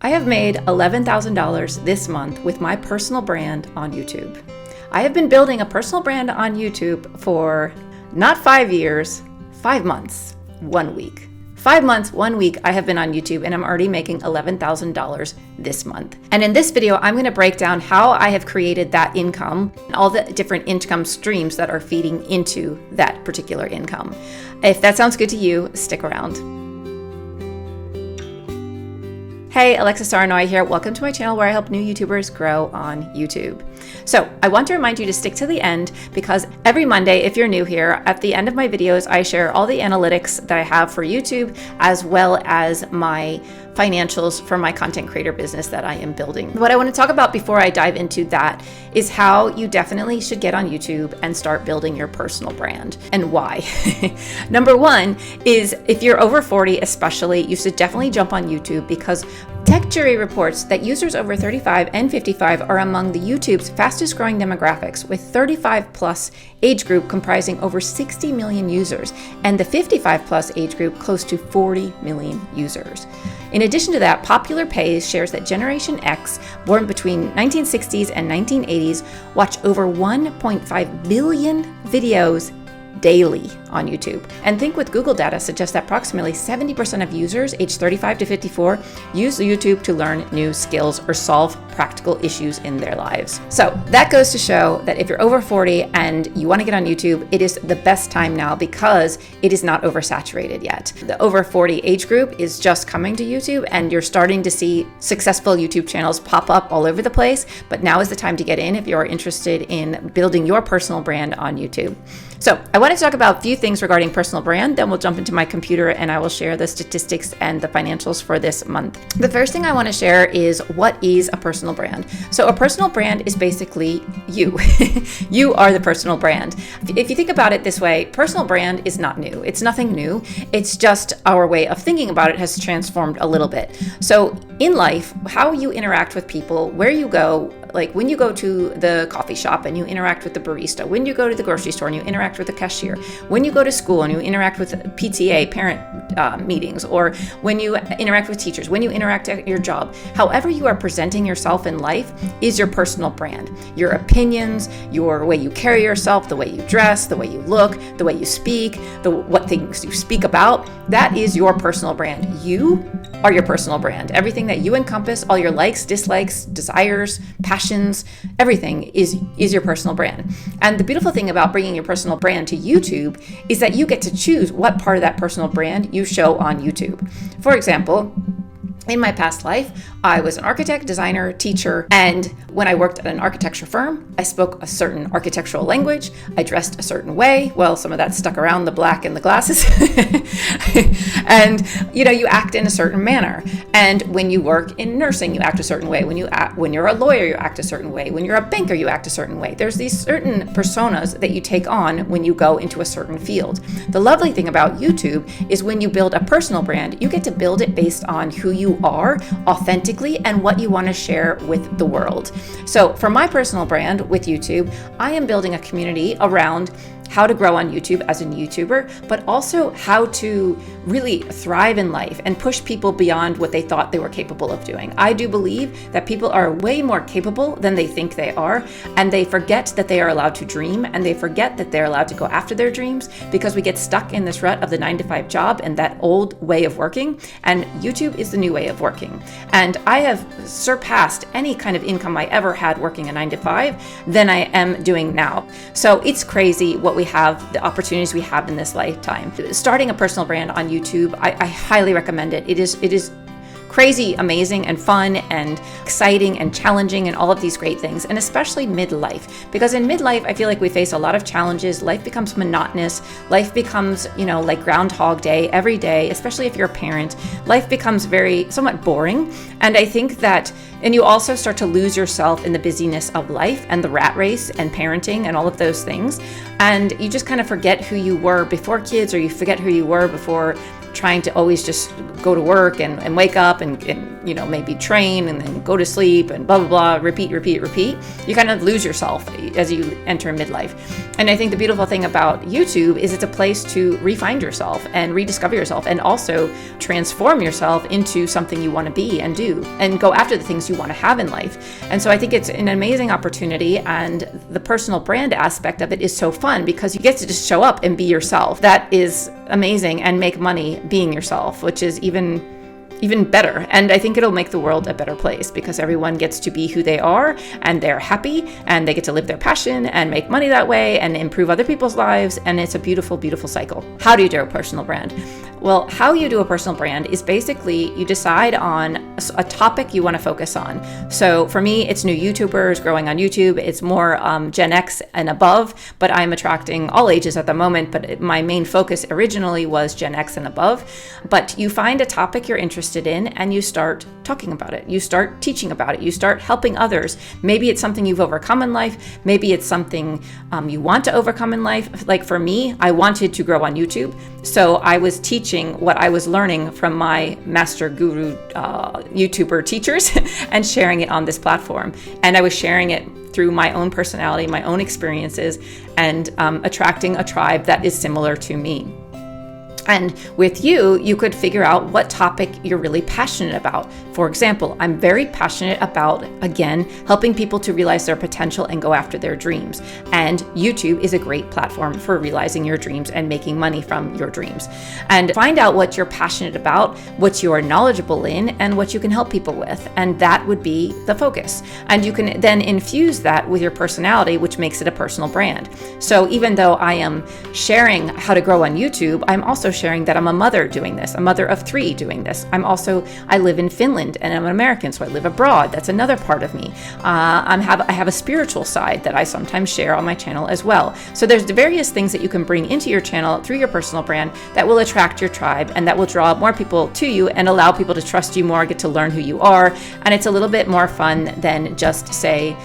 I have made $11,000 this month with my personal brand on YouTube. I have been building a personal brand on YouTube for not 5 years, 5 months, 1 week. 5 months, 1 week, I have been on YouTube and I'm already making $11,000 this month. And in this video, I'm going to break down how I have created that income and all the different income streams that are feeding into that particular income. If that sounds good to you, stick around. Hey, Alexa Saarenoja here. Welcome to my channel where I help new YouTubers grow on YouTube. So I want to remind you to stick to the end because every Monday, if you're new here, at the end of my videos, I share all the analytics that I have for YouTube as well as my financials for my content creator business that I am building. What I want to talk about before I dive into that is how you definitely should get on YouTube and start building your personal brand and why. Number one is if you're over 40 especially, you should definitely jump on YouTube because Tech Jury reports that users over 35 and 55 are among the YouTube's fastest growing demographics, with 35 plus age group comprising over 60 million users and the 55 plus age group close to 40 million users. In addition to that, Popular Pays shares that Generation X, born between 1960s and 1980s, watch over 1.5 billion videos daily on YouTube. And Think with Google data suggests that approximately 70% of users aged 35 to 54 use YouTube to learn new skills or solve practical issues in their lives. So that goes to show that if you're over 40 and you want to get on YouTube, it is the best time now because it is not oversaturated yet. The over 40 age group is just coming to YouTube and you're starting to see successful YouTube channels pop up all over the place, but now is the time to get in if you're interested in building your personal brand on YouTube. So I want to talk about a few things regarding personal brand, then we'll jump into my computer and I will share the statistics and the financials for this month. The first thing I want to share is what is a personal brand. So a personal brand is basically you. You are the personal brand. If you think about it this way, personal brand is not new. It's nothing new. It's just our way of thinking about it has transformed a little bit. So in life, how you interact with people, where you go, like when you go to the coffee shop and you interact with the barista, when you go to the grocery store and you interact with the cashier, when you go to school and you interact with PTA, parent meetings, or when you interact with teachers, when you interact at your job, however you are presenting yourself in life is your personal brand. Your opinions, your way you carry yourself, the way you dress, the way you look, the way you speak, what things you speak about, that is your personal brand. You are your personal brand. Everything that you encompass, all your likes, dislikes, desires, passions, everything is your personal brand. And the beautiful thing about bringing your personal brand to YouTube is that you get to choose what part of that personal brand you show on YouTube. For example, in my past life, I was an architect, designer, teacher, and when I worked at an architecture firm, I spoke a certain architectural language, I dressed a certain way, well, some of that stuck around, the black and the glasses, and you act in a certain manner. And when you work in nursing, you act a certain way. When you're a lawyer, you act a certain way. When you're a banker, you act a certain way. There's these certain personas that you take on when you go into a certain field. The lovely thing about YouTube is when you build a personal brand, you get to build it based on who you are authentically and what you want to share with the world. So for my personal brand with YouTube, I am building a community around how to grow on YouTube as a YouTuber, but also how to really thrive in life and push people beyond what they thought they were capable of doing. I do believe that people are way more capable than they think they are, and they forget that they are allowed to dream, and they forget that they're allowed to go after their dreams because we get stuck in this rut of the 9-to-5 job and that old way of working, and YouTube is the new way of working. And I have surpassed any kind of income I ever had working a 9-to-5 than I am doing now. So it's crazy what we have, the opportunities we have in this lifetime. Starting a personal brand on YouTube, I highly recommend it. It is crazy, amazing, and fun, and exciting, and challenging, and all of these great things, and especially midlife. Because in midlife, I feel like we face a lot of challenges. Life becomes monotonous. Life becomes, like Groundhog Day every day, especially if you're a parent. Life becomes somewhat boring. And I think that, and you also start to lose yourself in the busyness of life and the rat race and parenting and all of those things. And you just kind of forget who you were before kids, or you forget who you were before trying to always just go to work and wake up and maybe train and then go to sleep and blah, blah, blah, repeat, you kind of lose yourself as you enter midlife. And I think the beautiful thing about YouTube is it's a place to re-find yourself and rediscover yourself, and also transform yourself into something you want to be and do, and go after the things you want to have in life. And so I think it's an amazing opportunity, and the personal brand aspect of it is so fun because you get to just show up and be yourself. That is amazing, and make money being yourself, which is even better. And I think it'll make the world a better place because everyone gets to be who they are, and they're happy, and they get to live their passion and make money that way and improve other people's lives. And it's a beautiful, beautiful cycle. How do you do a personal brand? Well, how you do a personal brand is basically you decide on a topic you want to focus on. So for me, it's new YouTubers growing on YouTube. It's more Gen X and above, but I'm attracting all ages at the moment. But my main focus originally was Gen X and above. But you find a topic you're interested in and you start talking about it. You start teaching about it. You start helping others. Maybe it's something you've overcome in life. Maybe it's something you want to overcome in life. Like for me, I wanted to grow on YouTube. So I was teaching what I was learning from my master guru YouTuber teachers and sharing it on this platform. And I was sharing it through my own personality, my own experiences, and attracting a tribe that is similar to me. And with you could figure out what topic you're really passionate about. For example, I'm very passionate about, again, helping people to realize their potential and go after their dreams. And YouTube is a great platform for realizing your dreams and making money from your dreams. And find out what you're passionate about, what you are knowledgeable in, and what you can help people with. And that would be the focus. And you can then infuse that with your personality, which makes it a personal brand. So even though I am sharing how to grow on YouTube, I'm also sharing that I'm a mother doing this, a mother of 3 doing this. I live in Finland and I'm an American, so I live abroad. That's another part of me. I have a spiritual side that I sometimes share on my channel as well. So there's various things that you can bring into your channel through your personal brand that will attract your tribe and that will draw more people to you and allow people to trust you more, get to learn who you are. And it's a little bit more fun than just, say,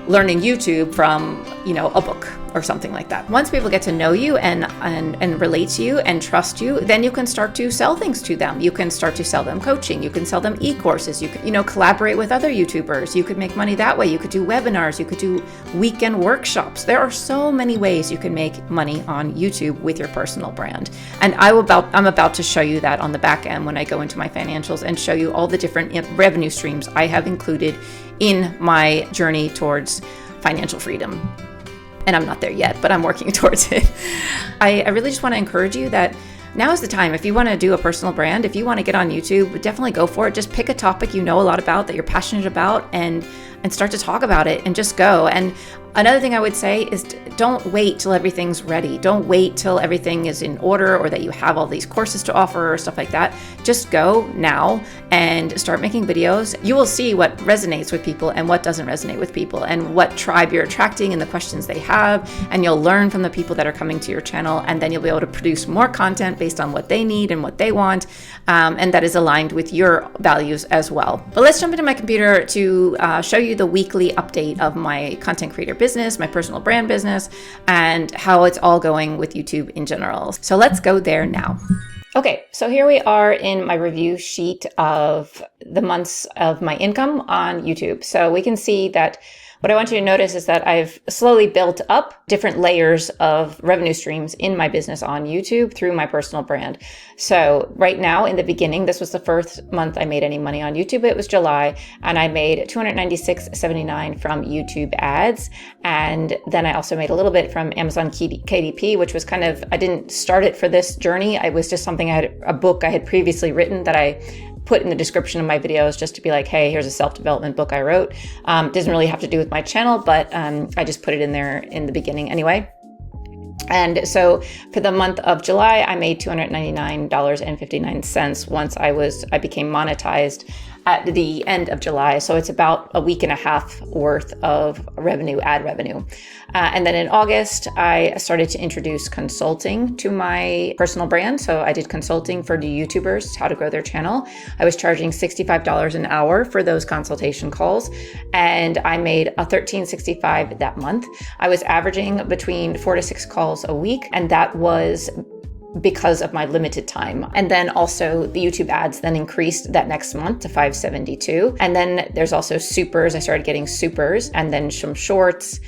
learning YouTube from, a book or something like that. Once people get to know you and relate to you and trust you, then you can start to sell things to them. You can start to sell them coaching. You can sell them e-courses. You can, collaborate with other YouTubers. You could make money that way. You could do webinars. You could do weekend workshops. There are so many ways you can make money on YouTube with your personal brand. And I'm about to show you that on the back end when I go into my financials and show you all the different revenue streams I have included in my journey towards financial freedom. And I'm not there yet, but I'm working towards it. I really just want to encourage you that now is the time. If you want to do a personal brand, if you want to get on YouTube, definitely go for it. Just pick a topic you know a lot about, that you're passionate about, and start to talk about it and just go. And another thing I would say is don't wait till everything's ready. Don't wait till everything is in order or that you have all these courses to offer or stuff like that. Just go now and start making videos. You will see what resonates with people and what doesn't resonate with people, and what tribe you're attracting and the questions they have. And you'll learn from the people that are coming to your channel, and then you'll be able to produce more content based on what they need and what they want, and that is aligned with your values as well. But let's jump into my computer to show you the weekly update of my content creator business, my personal brand business, and how it's all going with YouTube in general. So let's go there now. Okay, so here we are in my review sheet of the months of my income on YouTube. So we can see that what I want you to notice is that I've slowly built up different layers of revenue streams in my business on YouTube through my personal brand. So right now, in the beginning, this was the first month I made any money on YouTube. It was July, and I made $296.79 from YouTube ads. And then I also made a little bit from Amazon KDP, which was I didn't start it for this journey. It was just something a book I had previously written that I put in the description of my videos just to be like, hey, here's a self-development book I wrote. Doesn't really have to do with my channel, but I just put it in there in the beginning anyway. And so for the month of July, I made $299.59 once I became monetized at the end of July. So it's about a week and a half worth of ad revenue. And then in August, I started to introduce consulting to my personal brand. So I did consulting for new YouTubers, how to grow their channel. I was charging $65 an hour for those consultation calls, and I made a $13.65 that month. I was averaging between 4 to 6 calls a week, and that was because of my limited time. And then also the YouTube ads then increased that next month to $572. And then there's also supers. I started getting supers and then some shorts,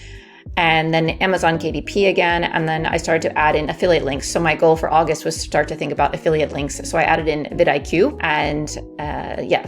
and then Amazon KDP again. And then I started to add in affiliate links. So my goal for August was to start to think about affiliate links. So I added in vidIQ, and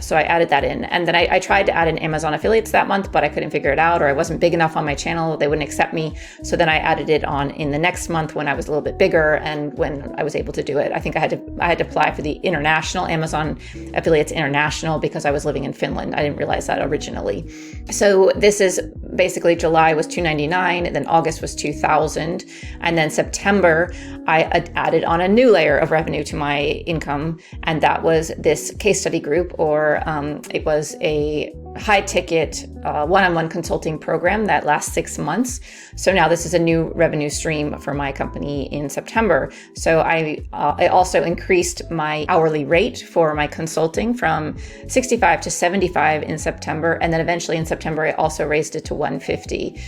so I added that in. And then I tried to add in Amazon affiliates that month, but I couldn't figure it out, or I wasn't big enough on my channel. They wouldn't accept me. So then I added it on in the next month when I was a little bit bigger and when I was able to do it. I think I had to apply for the international Amazon affiliates international because I was living in Finland. I didn't realize that originally. So this is basically July was $299. Then August was $2,000. And then September, I added on a new layer of revenue to my income. And that was this case study group, or it was a high ticket one-on-one consulting program that lasts 6 months. So now this is a new revenue stream for my company in September. So I also increased my hourly rate for my consulting from 65 to 75 in September. And then eventually in September, I also raised it to 150.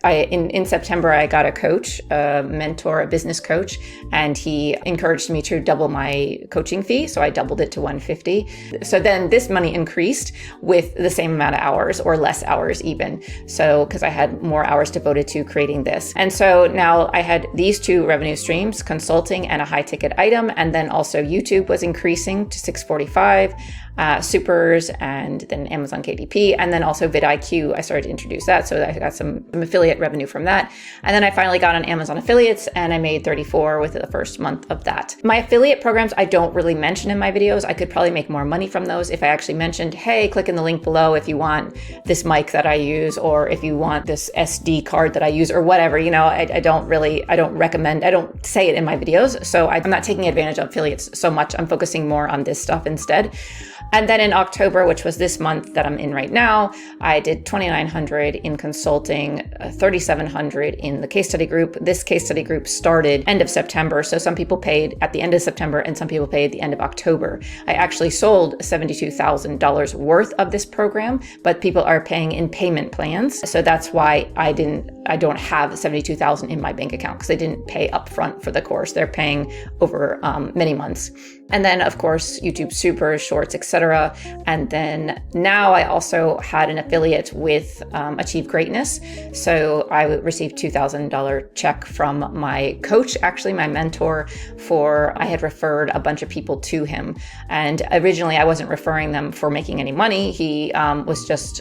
In September, I got a coach, a mentor, a business coach, and he encouraged me to double my coaching fee. So I doubled it to 150. So then this money increased with the same amount of hours or less hours even. So because I had more hours devoted to creating this. And so now I had these two revenue streams, consulting and a high ticket item. And then also YouTube was increasing to 645. Supers, and then Amazon KDP, and then also vidIQ. I started to introduce that, so I got some affiliate revenue from that. And then I finally got on Amazon affiliates, and I made 34 with the first month of that. My affiliate programs, I don't really mention in my videos. I could probably make more money from those if I actually mentioned, hey, click in the link below if you want this mic that I use, or if you want this SD card that I use, or whatever. I don't recommend, I don't say it in my videos. So I'm not taking advantage of affiliates so much. I'm focusing more on this stuff instead. And then in October, which was this month that I'm in right now, I did $2,900 in consulting, $3,700 in the case study group. This case study group started end of September. So some people paid at the end of September and some people paid at the end of October. I actually sold $72,000 worth of this program, but people are paying in payment plans. So that's why I don't have $72,000 in my bank account, because they didn't pay upfront for the course. They're paying over many months. And then of course, YouTube Super, Shorts, etc. And then now I also had an affiliate with Achieve Greatness. So I received $2,000 check from my coach, actually my mentor, I had referred a bunch of people to him. And originally I wasn't referring them for making any money. He was just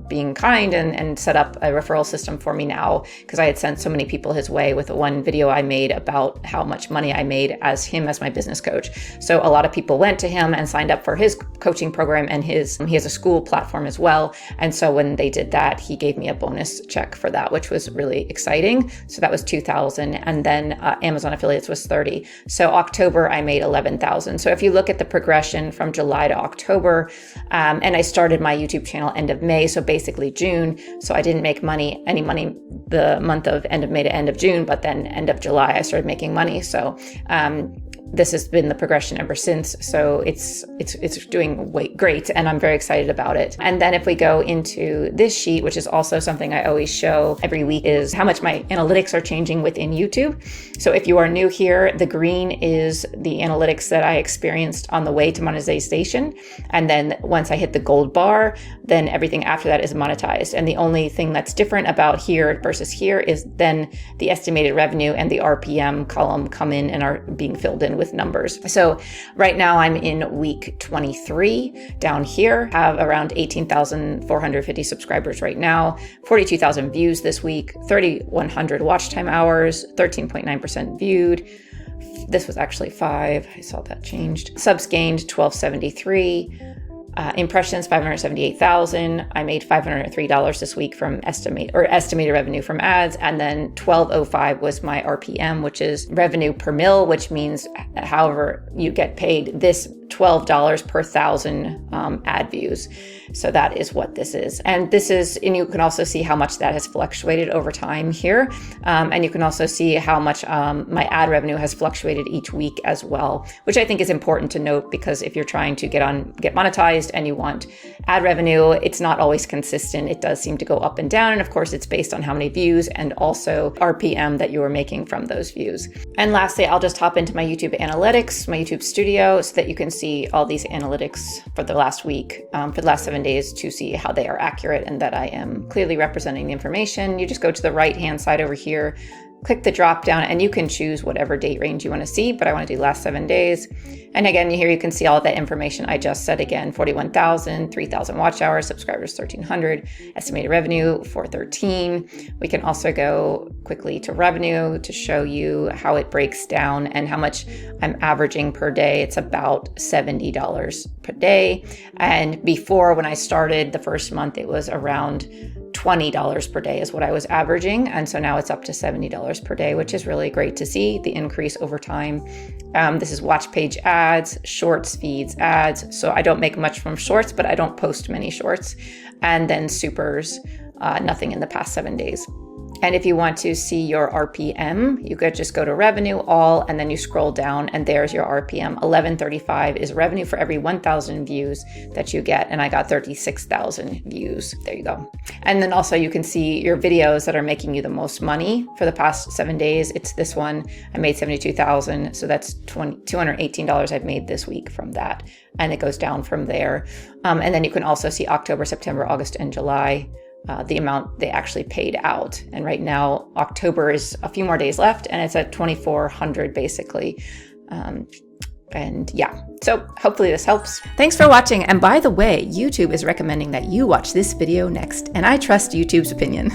being kind and set up a referral system for me now, because I had sent so many people his way with one video I made about how much money I made as my business coach. So a lot of people went to him and signed up for his coaching program, and he has a Skool platform as well. And so when they did that, he gave me a bonus check for that, which was really exciting. So that was $2,000. And then Amazon affiliates was $30,000. So October, I made $11,000. So if you look at the progression from July to October, and I started my YouTube channel end of May, so basically June. So I didn't make any money the month of end of May to end of June, but then end of July, I started making money. So this has been the progression ever since. So it's doing great, and I'm very excited about it. And then if we go into this sheet, which is also something I always show every week, is how much my analytics are changing within YouTube. So if you are new here, the green is the analytics that I experienced on the way to monetization. And then once I hit the gold bar, then everything after that is monetized. And the only thing that's different about here versus here is then the estimated revenue and the RPM column come in and are being filled in with numbers. So right now I'm in week 23 down here, have around 18,450 subscribers right now, 42,000 views this week, 3,100 watch time hours, 13.9% viewed. This was actually 5. I saw that changed. Subs gained 1,273. Impressions, 578,000. I made $503 this week from estimated revenue from ads. And then 1205 was my RPM, which is revenue per mil, which means however you get paid. This $12 per 1,000 ad views. So that is what this is. And you can also see how much that has fluctuated over time here. And you can also see how much my ad revenue has fluctuated each week as well, which I think is important to note, because if you're trying to get monetized and you want ad revenue, it's not always consistent. It does seem to go up and down. And of course, it's based on how many views and also RPM that you are making from those views. And lastly, I'll just hop into my YouTube analytics, my YouTube studio, so that you can see all these analytics for the last week, for the last 7 days, to see how they are accurate and that I am clearly representing the information. You just go to the right-hand side over here, click the drop down, and you can choose whatever date range you want to see, but I want to do last 7 days. And again, here you can see all that information I just said again: 41,000, 3,000 watch hours, subscribers 1,300, estimated revenue 413. We can also go quickly to revenue to show you how it breaks down and how much I'm averaging per day. It's about $70 per day. And before, when I started the first month, it was around $20 per day is what I was averaging. And so now it's up to $70 per day, which is really great to see the increase over time. This is watch page ads, shorts, feeds, ads. So I don't make much from shorts, but I don't post many shorts. And then supers, nothing in the past 7 days. And if you want to see your RPM, you could just go to revenue, all, and then you scroll down and there's your RPM. 1135 is revenue for every 1,000 views that you get. And I got 36,000 views. There you go. And then also you can see your videos that are making you the most money for the past 7 days. It's this one. I made 72,000. So that's $218 I've made this week from that. And it goes down from there. And then you can also see October, September, August, and July. The amount they actually paid out. And right now, October is a few more days left and it's at 2,400 basically. And yeah, so hopefully this helps. Thanks for watching. And by the way, YouTube is recommending that you watch this video next, and I trust YouTube's opinion.